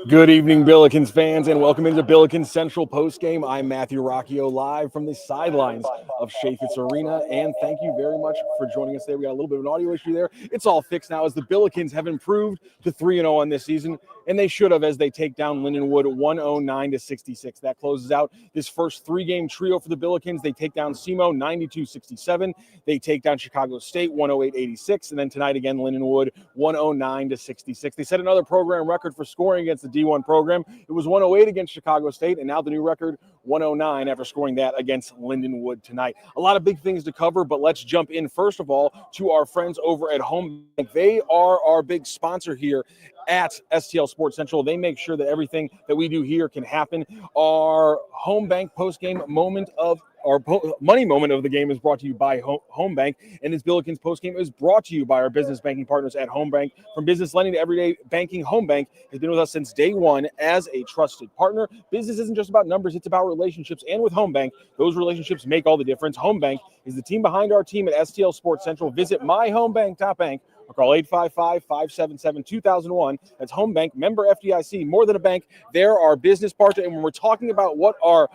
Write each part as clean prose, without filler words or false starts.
Good evening, Billikens fans, and welcome into Billikens Central Postgame. I'm Matthew Rocchio, live from the sidelines of Chaffetz Arena, and thank you very much for joining us today. We got a little bit of an audio issue there. It's all fixed now as the Billikens have improved to 3-0 on this season, and they should have as they take down Lindenwood 109-66. That closes out this first three-game trio for the Billikens. They take down SEMO 92-67. They take down Chicago State 108-86, and then tonight again Lindenwood 109-66. They set another program record for scoring against the D1 program. It was 108 against Chicago State, and now the new record 109 after scoring that against Lindenwood tonight. A lot of big things to cover, but let's jump in first of all to our friends over at Home Bank. They are our big sponsor here at STL Sports Central. They make sure that everything that we do here can happen. Our Home Bank postgame moment of our money moment of the game is brought to you by Home Bank, and this Billikens postgame is brought to you by our business banking partners at Home Bank. From business lending to everyday banking, Home Bank has been with us since day one as a trusted partner. Business isn't just about numbers, it's about relationships, and with Home Bank, those relationships make all the difference. Home Bank is the team behind our team at STL Sports Central. Visit myhomebank.bank or call 855-577-2001. That's Home Bank, member FDIC, more than a bank. They're our business partner. And when we're talking about what our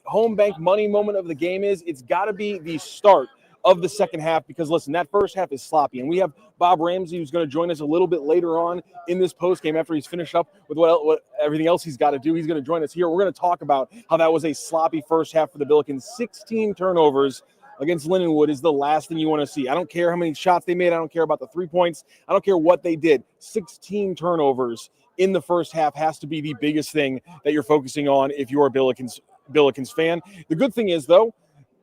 Home Bank money moment of the game is, it's got to be the start of the second half because, listen, that first half is sloppy. And we have Bob Ramsey, who's going to join us a little bit later on in this postgame after he's finished up with what everything else he's got to do. He's going to join us here. We're going to talk about how that was a sloppy first half for the Billikens. 16 turnovers against Lindenwood is the last thing you want to see. I don't care how many shots they made. I don't care about the 3 points. I don't care what they did. 16 turnovers in the first half has to be the biggest thing that you're focusing on if you're a Billikens fan. The good thing is, though,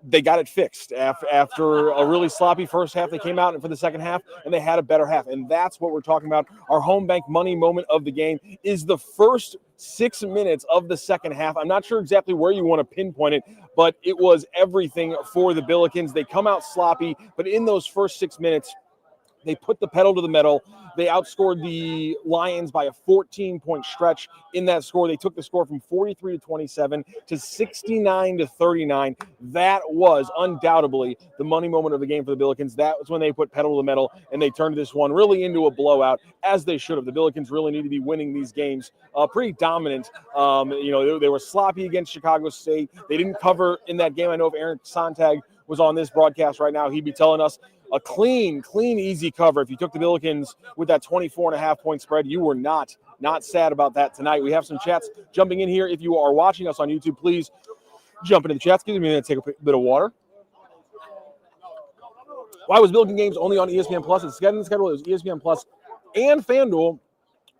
they got it fixed. After a really sloppy first half, they came out for the second half, and they had a better half. And that's what we're talking about. Our Home Bank money moment of the game is the first 6 minutes of the second half. I'm not sure exactly where you want to pinpoint it, but it was everything for the Billikens. They come out sloppy, but in those first 6 minutes, they put the pedal to the metal. They outscored the Lions by a 14-point stretch in that score. They took the score from 43-27 to 69-39. That was undoubtedly the money moment of the game for the Billikens. That was when they put pedal to the metal and they turned this one really into a blowout, as they should have. The Billikens really need to be winning these games pretty dominant. They were sloppy against Chicago State. They didn't cover in that game. I know if Aaron Sontag was on this broadcast right now, he'd be telling us a clean, easy cover. If you took the Billikens with that 24.5-point spread, you were not sad about that tonight. We have some chats jumping in here. If you are watching us on YouTube, please jump into the chats. Give me a minute to take a bit of water. Why was Billiken Games only on ESPN Plus? It's getting the schedule. It was ESPN Plus and FanDuel.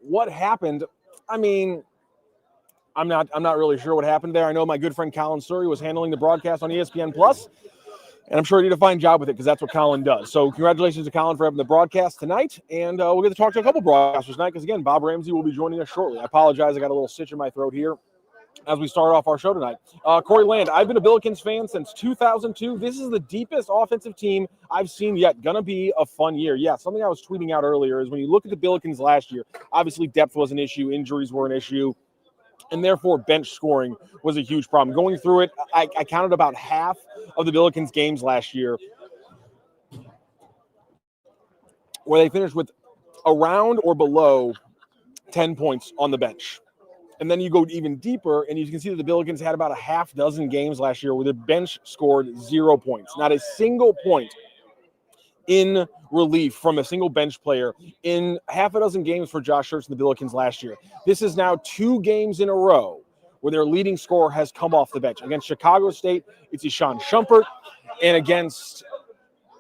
What happened? I mean, I'm not really sure what happened there. I know my good friend Colin Surrey was handling the broadcast on ESPN Plus. And I'm sure he did a fine job with it because that's what Colin does. So congratulations to Colin for having the broadcast tonight. And we'll get to talk to a couple broadcasters tonight because, again, Bob Ramsey will be joining us shortly. I apologize. I got a little stitch in my throat here as we start off our show tonight. Corey Land, I've been a Billikens fan since 2002. This is the deepest offensive team I've seen yet. Gonna be a fun year. Yeah, something I was tweeting out earlier is when you look at the Billikens last year, obviously depth was an issue. Injuries were an issue. And therefore, bench scoring was a huge problem. Going through it, I counted about half of the Billikens games last year where they finished with around or below 10 points on the bench. And then you go even deeper, and you can see that the Billikens had about a half dozen games last year where the bench scored 0 points. Not a single point in relief from a single bench player in half a dozen games for Josh Schertz and the Billikens last year. This is now 2 games in a row where their leading scorer has come off the bench. Against Chicago State, it's Ishan Shumpert, and against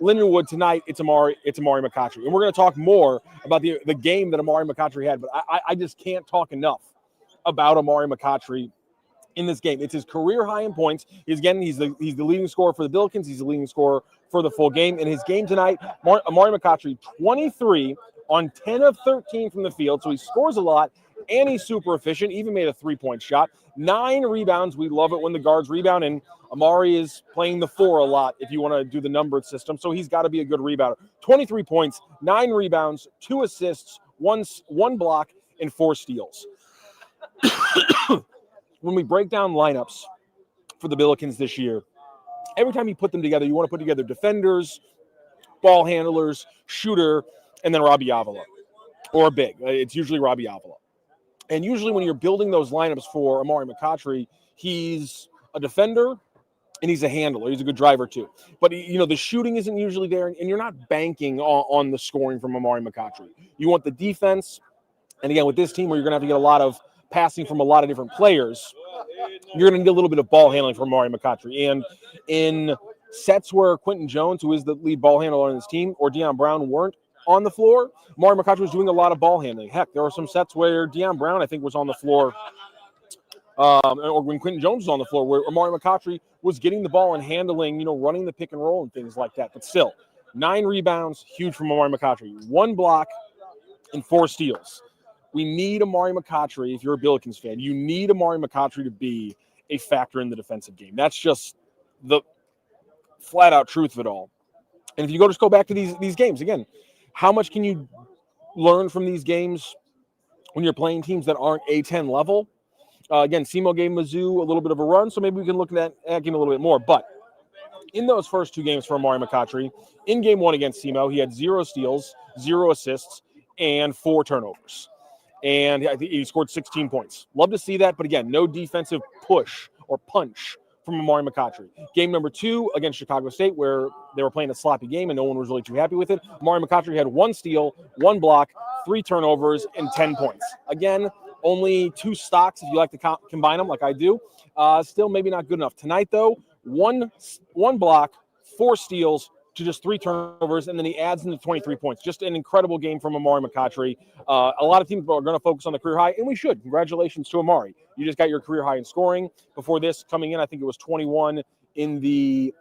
Lindenwood tonight, it's Amari McCautry. And we're going to talk more about the game that Amari McCautry had, but I just can't talk enough about Amari McCautry in this game. It's his career high in points. He's the leading scorer for the Billikens. He's the leading scorer for the full game. In his game tonight, Amari McCautry, 23 on 10 of 13 from the field, so he scores a lot, and he's super efficient, even made a 3-point shot. 9 rebounds. We love it when the guards rebound, and Amari is playing the 4 a lot if you want to do the numbered system, so he's got to be a good rebounder. 23 points, 9 rebounds, 2 assists, 1 block, and 4 steals. When we break down lineups for the Billikens this year, every time you put them together, you want to put together defenders, ball handlers, shooter, and then Robbie Avila, or a big. It's usually Robbie Avila. And usually when you're building those lineups for Amari McCautry, he's a defender and he's a handler. He's a good driver too. But, the shooting isn't usually there, and you're not banking on the scoring from Amari McCautry. You want the defense. And again, with this team where you're going to have to get a lot of passing from a lot of different players, you're going to need a little bit of ball handling from Amari McCautry. And in sets where Quentin Jones, who is the lead ball handler on this team, or Deion Brown weren't on the floor, Amari McCautry was doing a lot of ball handling. Heck, there were some sets where Deion Brown, I think, was on the floor, or when Quentin Jones was on the floor, where Amari McCautry was getting the ball and handling, running the pick and roll and things like that. But still, 9 rebounds, huge from Amari McCautry. 1 block and 4 steals. We need Amari McCautry, if you're a Billikens fan, you need Amari McCautry to be a factor in the defensive game. That's just the flat-out truth of it all. And if you go back to these games, again, how much can you learn from these games when you're playing teams that aren't A10 level? Again, SEMO gave Mizzou a little bit of a run, so maybe we can look at that game a little bit more. But in those first 2 games for Amari McCautry, in game 1 against SEMO, he had 0 steals, 0 assists, and 4 turnovers. And I think he scored 16 points. Love to see that, but again, no defensive push or punch from Amari McCautry. Game number 2 against Chicago State, where they were playing a sloppy game and no one was really too happy with it. Amari McCautry had 1 steal, 1 block, 3 turnovers, and 10 points. Again, only 2 stocks if you like to combine them like I do. Still maybe not good enough. Tonight, though, one block, 4 steals, to just 3 turnovers, and then he adds in the 23 points. Just an incredible game from Amari McCautry. A lot of teams are going to focus on the career high, and we should. Congratulations to Amari. You just got your career high in scoring. Before this, coming in, I think it was 21 in the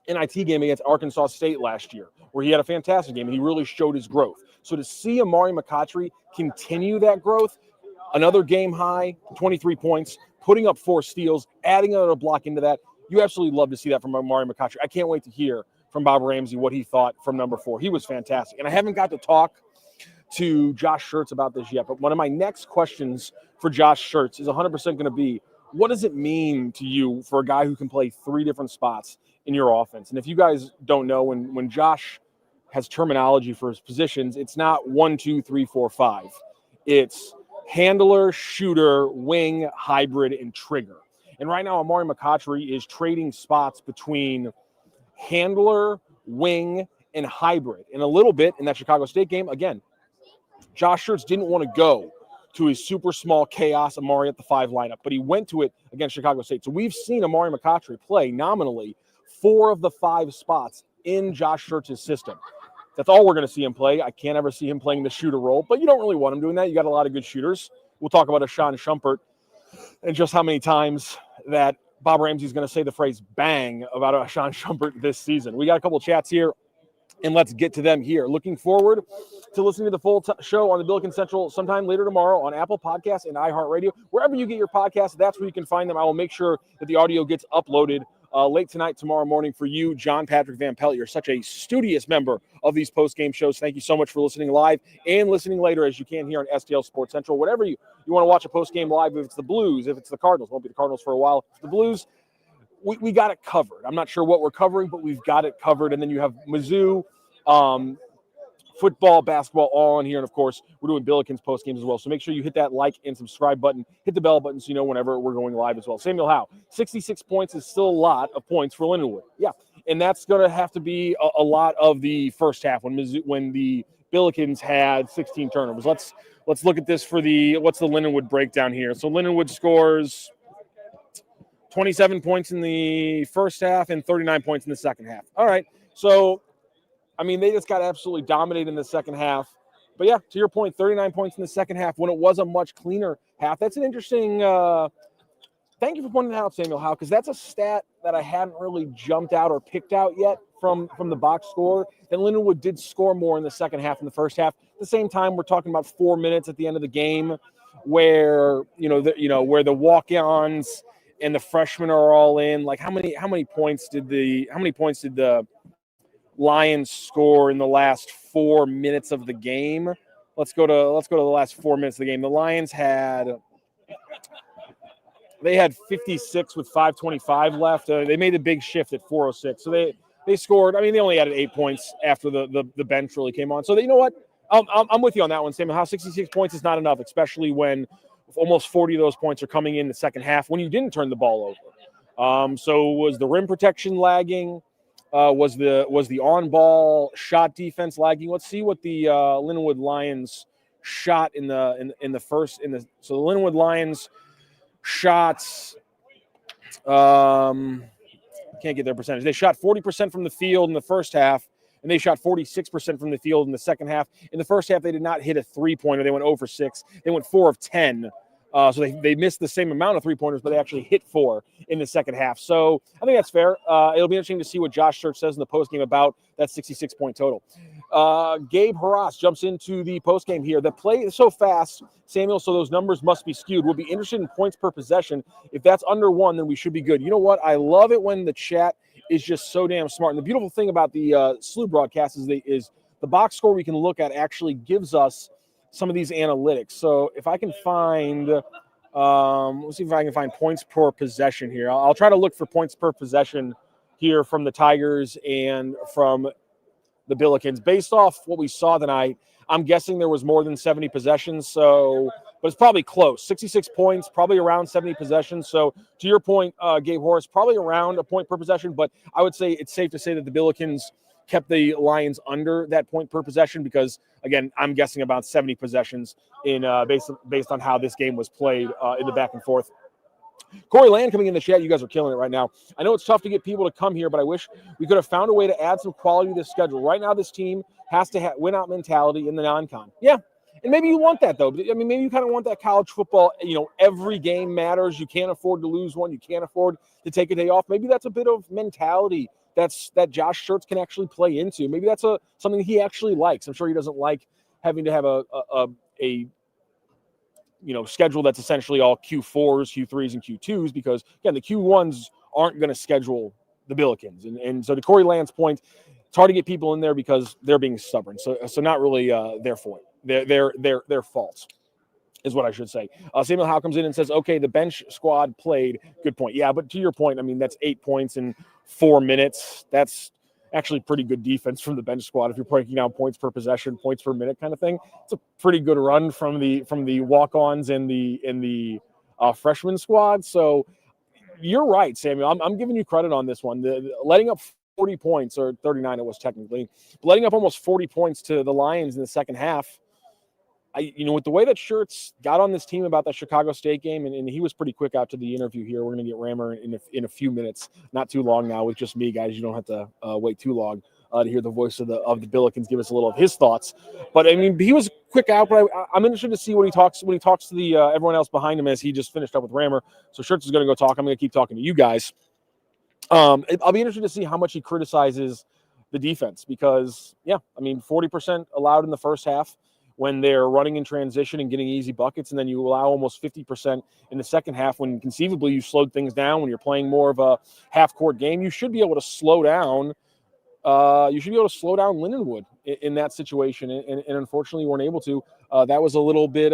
NIT game against Arkansas State last year, where he had a fantastic game, and he really showed his growth. So to see Amari McCautry continue that growth, another game high, 23 points, putting up 4 steals, adding another block into that, you absolutely love to see that from Amari McCautry. I can't wait to hear from Bob Ramsey what he thought from number 4. He was fantastic. And I haven't got to talk to Josh Schertz about this yet, but one of my next questions for Josh Schertz is 100% going to be, what does it mean to you for a guy who can play 3 different spots in your offense? And if you guys don't know, when Josh has terminology for his positions, it's not 1, 2, 3, 4, 5. It's handler, shooter, wing, hybrid, and trigger. And right now, Amari McCautry is trading spots between handler, wing, and hybrid. And a little bit in that Chicago State game, again, Josh Schertz didn't want to go to his super small chaos Amari at the 5 lineup, but he went to it against Chicago State. So we've seen Amari McCautry play nominally 4 of the 5 spots in Josh Schertz's system. That's all we're going to see him play. I can't ever see him playing the shooter role, but you don't really want him doing that. You got a lot of good shooters. We'll talk about Ashawn Shumpert and just how many times that Bob Ramsey's going to say the phrase bang about Ashawn Shumpert this season. We got a couple of chats here, and let's get to them here. Looking forward to listening to the full show on the Billikens Central sometime later tomorrow on Apple Podcasts and iHeartRadio. Wherever you get your podcasts, that's where you can find them. I will make sure that the audio gets uploaded late tonight, tomorrow morning for you, John Patrick Van Pelt. You're such a studious member of these post-game shows. Thank you so much for listening live and listening later as you can here on STL Sports Central. Whatever you want to watch a post-game live, if it's the Blues, if it's the Cardinals, won't be the Cardinals for a while, if it's the Blues, we got it covered. I'm not sure what we're covering, but we've got it covered. And then you have Mizzou, football, basketball, all on here. And, of course, we're doing Billikens post games as well. So make sure you hit that like and subscribe button. Hit the bell button so you know whenever we're going live as well. Samuel Howe, 66 points is still a lot of points for Lindenwood. Yeah, and that's going to have to be a lot of the first half when the Billikens had 16 turnovers. Let's look at this for what's the Lindenwood breakdown here. So Lindenwood scores 27 points in the first half and 39 points in the second half. All right, so I mean, they just got absolutely dominated in the second half. But, yeah, to your point, 39 points in the second half when it was a much cleaner half. That's an interesting thank you for pointing that out, Samuel Howe, because that's a stat that I hadn't really jumped out or picked out yet from the box score. That Lindenwood did score more in the second half than the first half. At the same time, we're talking about 4 minutes at the end of the game where, where the walk-ons and the freshmen are all in. Like, how many points did the Lions score in the last 4 minutes of the game? Let's go to the last 4 minutes of the game. The Lions had 56 with 5:25 left. They made a big shift at 4:06. So they scored. I mean, they only added 8 points after the bench really came on. So you know what? I'm with you on that one, Samuel. How 66 points is not enough, especially when almost 40 of those points are coming in the second half when you didn't turn the ball over. So was the rim protection lagging? Was the on-ball shot defense lagging? Let's see what the Lindenwood Lions shot in the so the Lindenwood Lions shots. Can't get their percentage. They shot 40% from the field in the first half, and they shot 46% from the field in the second half. In the first half, they did not hit a three-pointer. They went 0 for 6. They went 4 of 10. So they missed the same amount of three-pointers, but they actually hit 4 in the second half. So I think that's fair. It'll be interesting to see what Josh Church says in the postgame about that 66-point total. Gabe Harras jumps into the postgame here. The play is so fast, Samuel, so those numbers must be skewed. We'll be interested in points per possession. If that's under 1, then we should be good. You know what? I love it when the chat is just so damn smart. And the beautiful thing about the SLU broadcast is the box score we can look at actually gives us some of these analytics. So if I can find, let's see if I can find points per possession here. I'll try to look for points per possession here from the Tigers and from the Billikens. Based off what we saw tonight, I'm guessing there was more than 70 possessions. But it's probably close. 66 points, probably around 70 possessions. So to your point, Gabe Horace, probably around a point per possession. But I would say it's safe to say that the Billikens kept the Lions under that point per possession because, again, I'm guessing about 70 possessions in based on how this game was played in the back and forth. Corey Land coming in the chat. You guys are killing it right now. I know it's tough to get people to come here, but I wish we could have found a way to add some quality to the schedule. Right now, this team has to have win-out mentality in the non-con. Yeah, and maybe you want that, though. I mean, maybe you kind of want that college football, every game matters. You can't afford to lose one. You can't afford to take a day off. Maybe that's a bit of mentality that Josh Schertz can actually play into. Maybe that's something he actually likes. I'm sure he doesn't like having to have a schedule that's essentially all Q4s, Q3s, and Q2s because, again, the Q1s aren't going to schedule the Billikens. And so to Corey Land's point, it's hard to get people in there because they're being stubborn. So not really their fault. Their fault is what I should say. Samuel Howe comes in and says, okay, the bench squad played. Good point. Yeah, but to your point, I mean, that's 8 points in 4 minutes. That's actually pretty good defense from the bench squad if you're breaking down points per possession, points per minute kind of thing. It's a pretty good run from the walk-ons and the freshman squad. So you're right, Samuel. I'm giving you credit on this one. The letting up 40 points, or 39 it was technically, letting up almost 40 points to the Lions in the second half. With the way that Schertz got on this team about that Chicago State game, and he was pretty quick out to the interview here. We're going to get Rammer in a few minutes, not too long now with just me, guys. You don't have to wait too long to hear the voice of the Billikens give us a little of his thoughts. But I mean, he was quick out. But I'm interested to see what he talks to the everyone else behind him as he just finished up with Rammer. So Schertz is going to go talk. I'm going to keep talking to you guys. I'll be interested to see how much he criticizes the defense because, 40% allowed in the first half when they're running in transition and getting easy buckets, and then you allow almost 50% in the second half when conceivably you slowed things down when you're playing more of a half-court game. You should be able to slow down. Lindenwood in that situation, and unfortunately, weren't able to. That was a little bit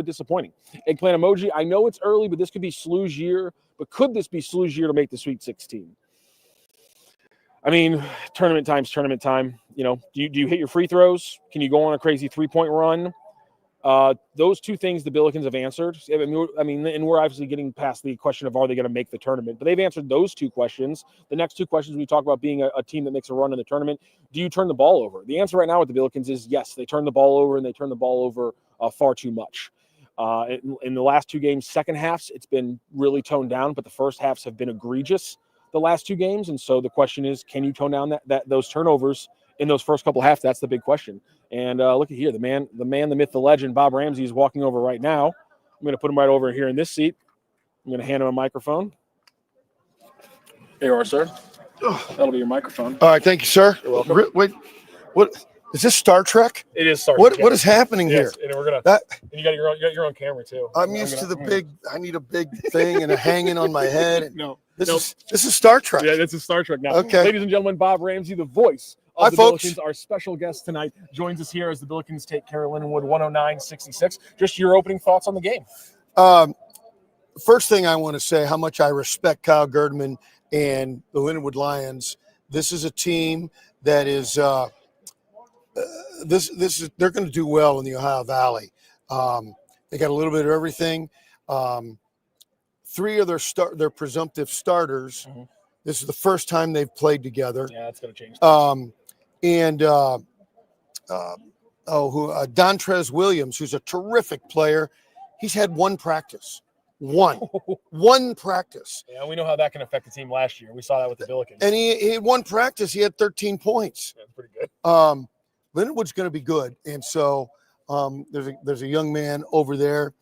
disappointing. Eggplant emoji. I know it's early, but this could be SLU's year. But could this be SLU's year to make the Sweet 16? I mean, tournament time. Do you hit your free throws? Can you go on a crazy 3-point run? Those two things the Billikens have answered. I mean, and we're obviously getting past the question of are they going to make the tournament, but they've answered those two questions. The next two questions we talk about being a team that makes a run in the tournament. Do you turn the ball over? The answer right now with the Billikens is yes. They turn the ball over, and they turn the ball over far too much. In the last two games, second halves, it's been really toned down, but the first halves have been egregious the last two games. And so the question is, can you tone down those turnovers in those first couple halves? That's the big question. And look at here, the man, the myth, the legend, Bob Ramsey is walking over right now. I'm going to put him right over here in this seat. I'm going to hand him a microphone. Here you are, sir. That'll be your microphone. All right, thank you, sir. You're welcome. Wait, what is this, Star Trek? It is Star Trek. What is happening here? And we're gonna. And you got your own camera too. I'm used to the big. I need a big thing and a hanging on my head. No, this is Star Trek. Yeah, this is Star Trek now. Okay, ladies and gentlemen, Bob Ramsey, the voice of the Billikens, our special guest tonight, joins us here as the Billikens take care of Lindenwood 109-66. Just your opening thoughts on the game. First thing I want to say how much I respect Kyle Girdman and the Lindenwood Lions. This is a team that is. They're going to do well in the Ohio Valley. They got a little bit of everything. Three of their presumptive starters. Mm-hmm. This is the first time they've played together. Yeah, that's going to change. Dontrez Williams, who's a terrific player, he's had one practice. One practice. Yeah, we know how that can affect the team last year. We saw that with the Billikens. And he had one practice. He had 13 points. That's pretty good. Lindenwood's going to be good. And so there's a young man over there,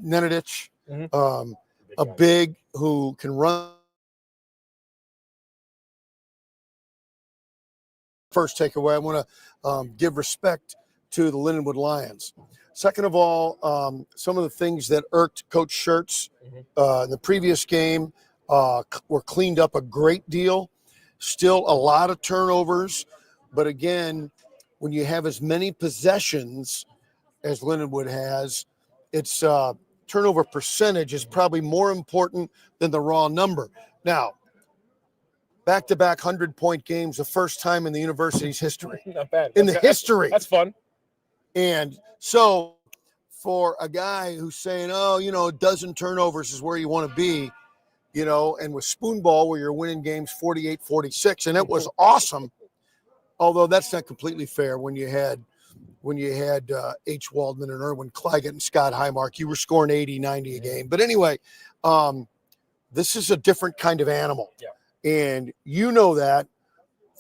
Nenadic, a big who can run. First takeaway, I want to give respect to the Lindenwood Lions. Second of all, some of the things that irked Coach Schertz in the previous game were cleaned up a great deal. Still a lot of turnovers, but again, when you have as many possessions as Lindenwood has, its turnover percentage is probably more important than the raw number. Now, back-to-back 100-point games, the first time in the university's history. Not bad. In the history. That's fun. And so for a guy who's saying, a dozen turnovers is where you want to be, and with spoonball where you're winning games 48-46, and it was awesome, although that's not completely fair when you had H. Waldman and Erwin Claggett and Scott Highmark. You were scoring 80, 90 a game. But anyway, this is a different kind of animal. Yeah. And you know that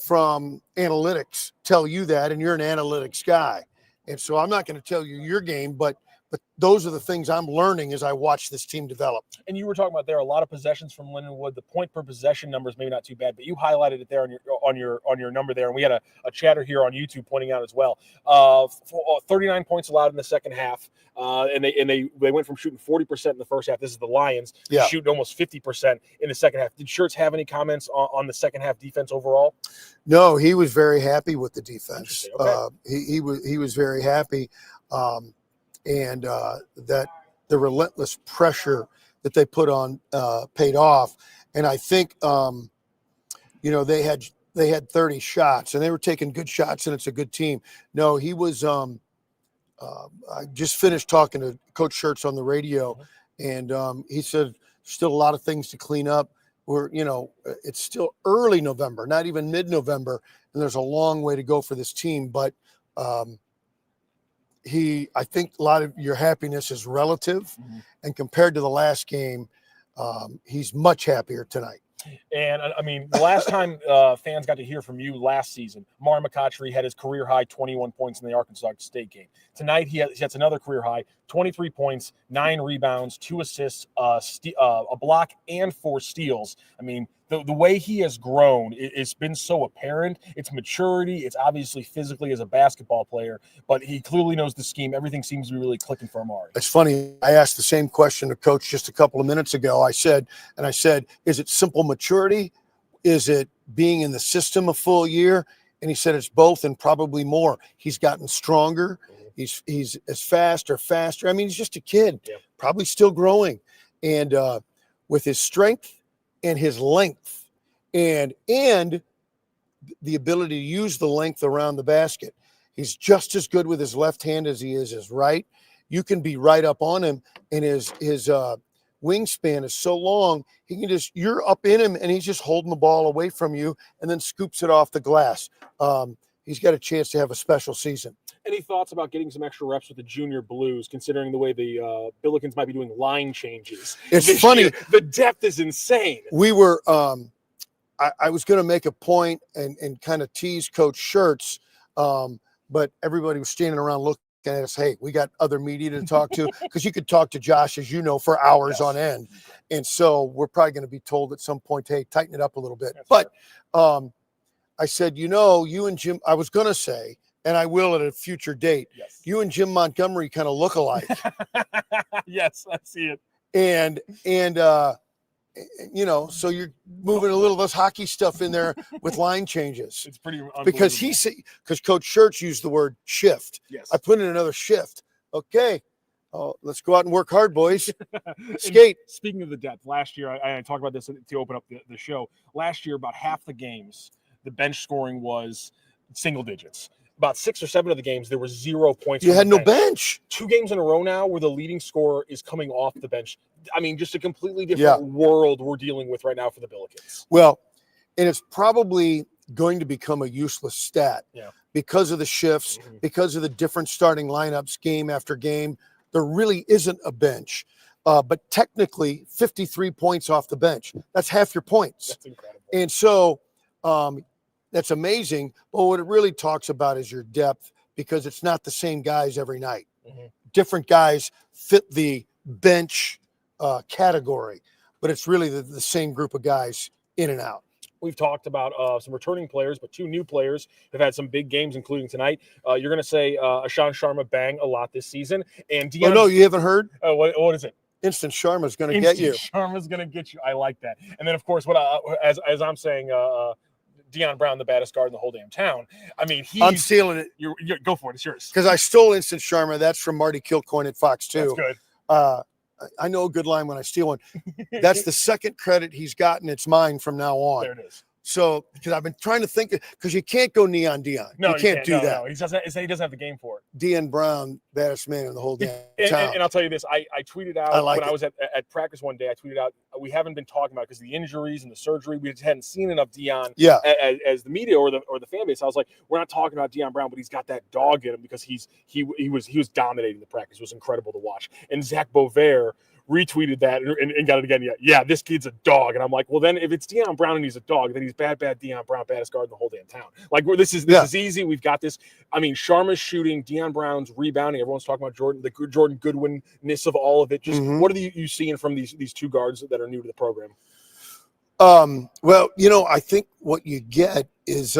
from analytics tell you that, and you're an analytics guy. And so I'm not going to tell you your game, but those are the things I'm learning as I watch this team develop. And you were talking about there are a lot of possessions from Lindenwood. The point per possession number is maybe not too bad, but you highlighted it there on your number there, and we had a chatter here on YouTube pointing out as well. 39 points allowed in the second half, and they went from shooting 40% in the first half. This is the Lions shooting almost 50% in the second half. Did Schertz have any comments on the second half defense overall? No, he was very happy with the defense. Okay. He was very happy. And that the relentless pressure that they put on paid off. And I think, they had 30 shots, and they were taking good shots, and it's a good team. No, he was I just finished talking to Coach Schertz on the radio, and he said still a lot of things to clean up. It's still early November, not even mid-November, and there's a long way to go for this team. But I think a lot of your happiness is relative, and compared to the last game, he's much happier tonight. And I mean, the last time fans got to hear from you last season, Amari McCautry had his career high 21 points in the Arkansas State game. Tonight, he has another career high, 23 points, 9 rebounds, 2 assists, a block, and 4 steals. I mean, the way he has grown, it's been so apparent. It's maturity. It's obviously physically as a basketball player, but he clearly knows the scheme. Everything seems to be really clicking for Amari. It's funny. I asked the same question to Coach just a couple of minutes ago. I said, is it simple maturity? Is it being in the system a full year? And he said it's both and probably more. He's gotten stronger. He's as fast or faster. I mean, he's just a kid, probably still growing. And with his strength and his length and the ability to use the length around the basket, he's just as good with his left hand as he is his right. You can be right up on him, and his wingspan is so long, he can you're up in him, and he's just holding the ball away from you and then scoops it off the glass. He's got a chance to have a special season. Any thoughts about getting some extra reps with the Junior Blues, considering the way the Billikens might be doing line changes? It's funny. Year? The depth is insane. We were I was going to make a point and kind of tease Coach Schertz, but everybody was standing around looking at us. Hey, we got other media to talk to, because you could talk to Josh, as you know, for hours on end. And so we're probably going to be told at some point, hey, tighten it up a little bit. But I said, you and Jim, I was going to say, and I will at a future date, you and Jim Montgomery kind of look alike. Yes, I see it. And so you're moving a little less hockey stuff in there with line changes. It's pretty because Coach Schertz used the word shift. Yes. I put in another shift. Okay. Oh, let's go out and work hard, boys. Skate. Speaking of the depth, last year, I talked about this to open up the show. Last year, about half the games, the bench scoring was single digits. about 6 or 7 of the games, there were 0 points. You from had the no bench. 2 games in a row now where the leading scorer is coming off the bench. I mean, just a completely different world we're dealing with right now for the Billikens. Well, and it's probably going to become a useless stat because of the shifts, because of the different starting lineups game after game. There really isn't a bench. But technically, 53 points off the bench. That's half your points. That's incredible. And so that's amazing. But what it really talks about is your depth, because it's not the same guys every night. Different guys fit the bench category, but it's really the same group of guys in and out. We've talked about some returning players, but 2 new players have had some big games, including tonight. You're going to say Ashan Sharma bang a lot this season. And Oh, no, you haven't heard? What is it? Instant Sharma's going to get you. Sharma's going to get you. I like that. And then, of course, as I'm saying, Deion Brown, the baddest guard in the whole damn town. I mean, I'm stealing it. You go for it. It's yours. Because I stole Instant Sharma. That's from Marty Kilcoyne at Fox 2. That's good. I know a good line when I steal one. That's the second credit he's gotten. It's mine from now on. There it is. So, because I've been trying to think, because you can't go Neon Deion. No, you can't do that. No. He doesn't have the game for it. Deion Brown, baddest man in the whole damn town. And I'll tell you this, I tweeted out when I was at practice one day, I tweeted out, we haven't been talking about because the injuries and the surgery, we just hadn't seen enough Deion as the media or the fan base. I was like, we're not talking about Deion Brown, but he's got that dog in him because he was dominating the practice. It was incredible to watch. And Zach Bovair retweeted that and got it again. Yeah, this kid's a dog. And I'm like, well, then if it's Deion Brown and he's a dog, then he's bad Deion Brown, baddest guard in the whole damn town. Like, this is easy. We've got this. I mean, Sharma's shooting, Deion Brown's rebounding. Everyone's talking about the Jordan Goodwin-ness of all of it. Just what are you seeing from these 2 guards that are new to the program? Well, I think what you get is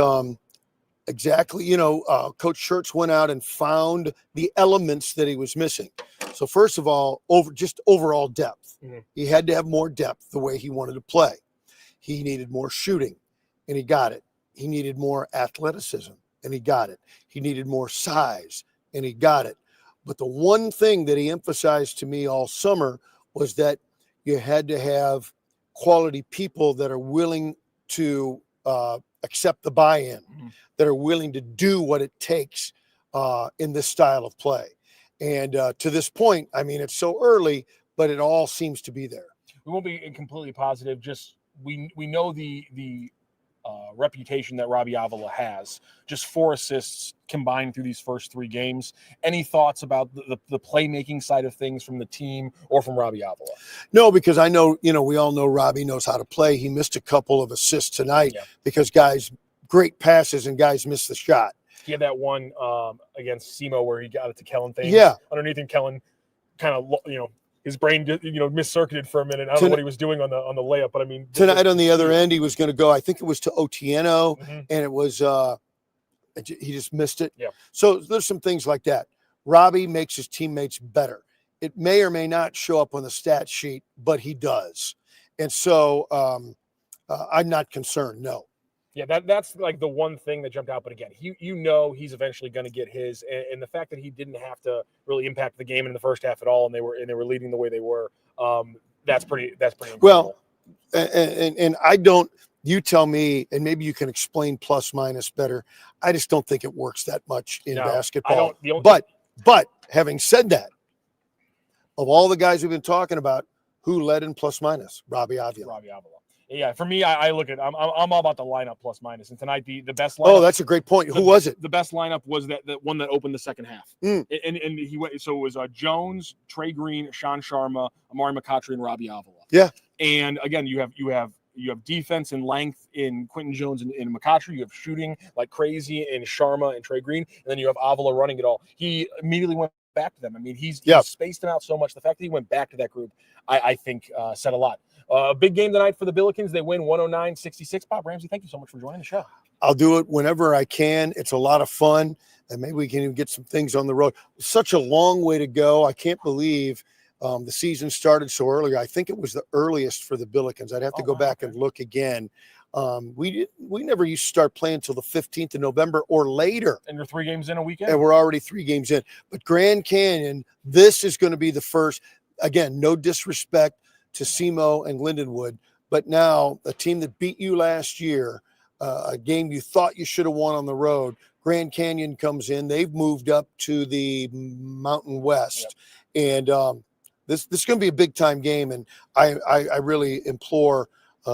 exactly, Coach Schertz went out and found the elements that he was missing. So first of all, overall depth. He had to have more depth the way he wanted to play. He needed more shooting, and he got it. He needed more athleticism, and he got it. He needed more size, and he got it. But the one thing that he emphasized to me all summer was that you had to have quality people that are willing to accept the buy-in, that are willing to do what it takes in this style of play. And to this point, I mean, it's so early, but it all seems to be there. We won't be completely positive. Just we know the reputation that Robbie Avila has. Just 4 assists combined through these first 3 games. Any thoughts about the playmaking side of things from the team or from Robbie Avila? No, because I know, we all know Robbie knows how to play. He missed a couple of assists tonight because guys, great passes and guys missed the shot. He had that one against SEMO where he got it to Kellen Thames. Yeah. Underneath him, Kellen kind of, his brain, mis-circuited for a minute. I don't know what he was doing on the layup, but I mean. Tonight on the other end, he was going to go, I think it was to Otieno, and it was, he just missed it. Yeah. So there's some things like that. Robbie makes his teammates better. It may or may not show up on the stat sheet, but he does. And so I'm not concerned, no. Yeah, that's like the one thing that jumped out. But again, he's eventually going to get his, and the fact that he didn't have to really impact the game in the first half at all, and they were leading the way they were. That's pretty incredible. Well, and I don't. You tell me, and maybe you can explain plus minus better. I just don't think it works that much in basketball. But having said that, of all the guys we've been talking about, who led in plus minus? Robbie Avila. Yeah, for me, I look at I'm all about the lineup plus minus. And tonight, the best lineup. Oh, that's a great point. Who was it? The best lineup was that one that opened the second half. And he went. So it was Jones, Trey Green, Sean Sharma, Amari McCautry, and Robbie Avila. Yeah. And again, you have defense and length in Quentin Jones and McCautry. You have shooting like crazy in Sharma and Trey Green, and then you have Avila running it all. He immediately went back to them. I mean, he's spaced them out so much. The fact that he went back to that group, I think, said a lot. Big game tonight for the Billikens. They win 109-66. Bob Ramsey, thank you so much for joining the show. I'll do it whenever I can. It's a lot of fun, and maybe we can even get some things on the road. Such a long way to go. I can't believe the season started so early. I think it was the earliest for the Billikens. I'd have to go back and look again. We never used to start playing until the 15th of November or later. And you're 3 games in a weekend? And we're already 3 games in. But Grand Canyon, this is going to be the first. Again, no disrespect to SEMO and Lindenwood, but now a team that beat you last year, a game you thought you should have won on the road, Grand Canyon comes in. They've moved up to the Mountain West. Yep. And this is going to be a big-time game, and I really implore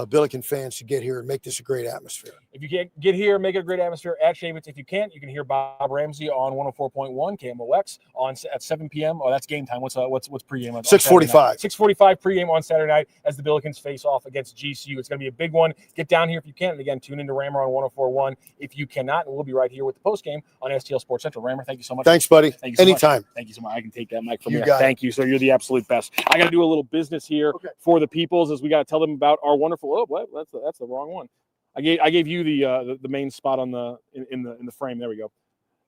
Billiken fans to get here and make this a great atmosphere. If you can't get here, make it a great atmosphere at Shavitz. If you can't, you can hear Bob Ramsey on 104.1 KMOX at 7 p.m. Oh, that's game time. What's pregame? 6:45. 6:45 pregame on Saturday night as the Billikens face off against GCU. It's going to be a big one. Get down here if you can. And again, tune into Rammer on 104.1 if you cannot. And we'll be right here with the postgame on STL Sports Central. Rammer, thank you so much. Thanks, buddy. Thank you so Anytime. much. Thank you so much. I can take that mic from you. Thank you. So you're the absolute best. I got to do a little business here for the peoples as we got to tell them about our wonderful. Oh, what? That's the wrong one. I gave you the main spot on in the frame. There we go.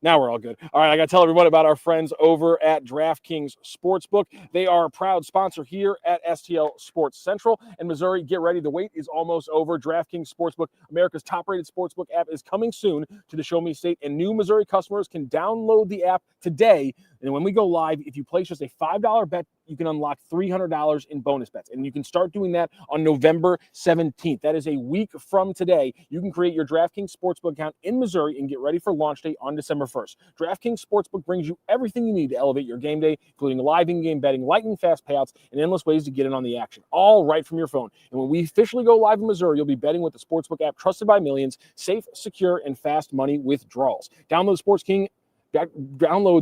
Now we're all good. All right, I got to tell everyone about our friends over at DraftKings Sportsbook. They are a proud sponsor here at STL Sports Central. And Missouri, get ready. The wait is almost over. DraftKings Sportsbook, America's top-rated sportsbook app, is coming soon to the Show Me State. And new Missouri customers can download the app today. And when we go live, if you place just a $5 bet, you can unlock $300 in bonus bets. And you can start doing that on November 17th. That is a week from today. You can create your DraftKings Sportsbook account in Missouri and get ready for launch day on December 1st. DraftKings Sportsbook brings you everything you need to elevate your game day, including live in-game betting, lightning fast payouts, and endless ways to get in on the action, all right from your phone. And when we officially go live in Missouri, you'll be betting with the Sportsbook app trusted by millions, safe, secure, and fast money withdrawals. Download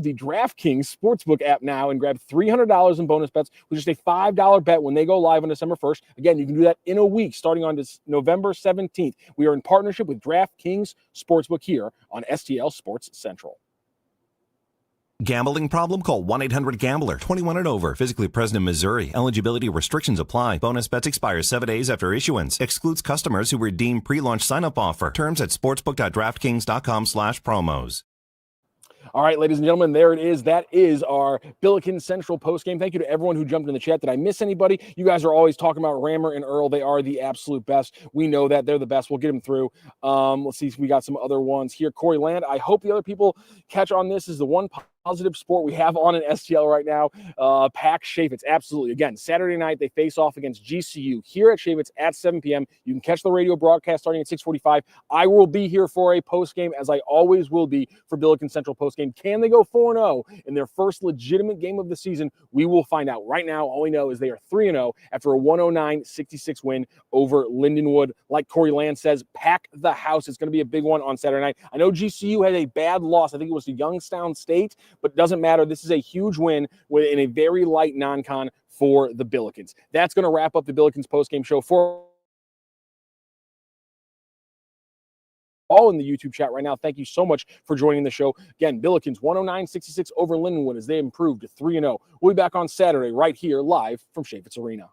the DraftKings Sportsbook app now and grab $300 in bonus bets with just a $5 bet when they go live on December 1st. Again, you can do that in a week starting on November 17th. We are in partnership with DraftKings Sportsbook here on STL Sports Central. Gambling problem? Call 1-800-GAMBLER. 21 and over. Physically present in Missouri. Eligibility restrictions apply. Bonus bets expire 7 days after issuance. Excludes customers who redeem pre-launch sign-up offer. Terms at sportsbook.draftkings.com/promos. All right, ladies and gentlemen, there it is. That is our Billikens Central postgame. Thank you to everyone who jumped in the chat. Did I miss anybody? You guys are always talking about Rammer and Earl. They are the absolute best. We know that. They're the best. We'll get them through. Let's see if we got some other ones here. Corey Land, I hope the other people catch on this. Is the one positive sport we have on an STL right now. Pack Shavitz, absolutely. Again, Saturday night, they face off against GCU here at Shavitz at 7 p.m. You can catch the radio broadcast starting at 6:45. I will be here for a postgame, as I always will be for Billikens Central postgame. Can they go 4-0 in their first legitimate game of the season? We will find out. Right now, all we know is they are 3-0 after a 109-66 win over Lindenwood. Like Corey Land says, pack the house. It's going to be a big one on Saturday night. I know GCU had a bad loss. I think it was to Youngstown State, but it doesn't matter. This is a huge win in a very light non-con for the Billikens. That's going to wrap up the Billikens postgame show for all in the YouTube chat right now. Thank you so much for joining the show. Again, Billikens 109-66 over Lindenwood as they improved to 3-0. We'll be back on Saturday right here live from Shavitz Arena.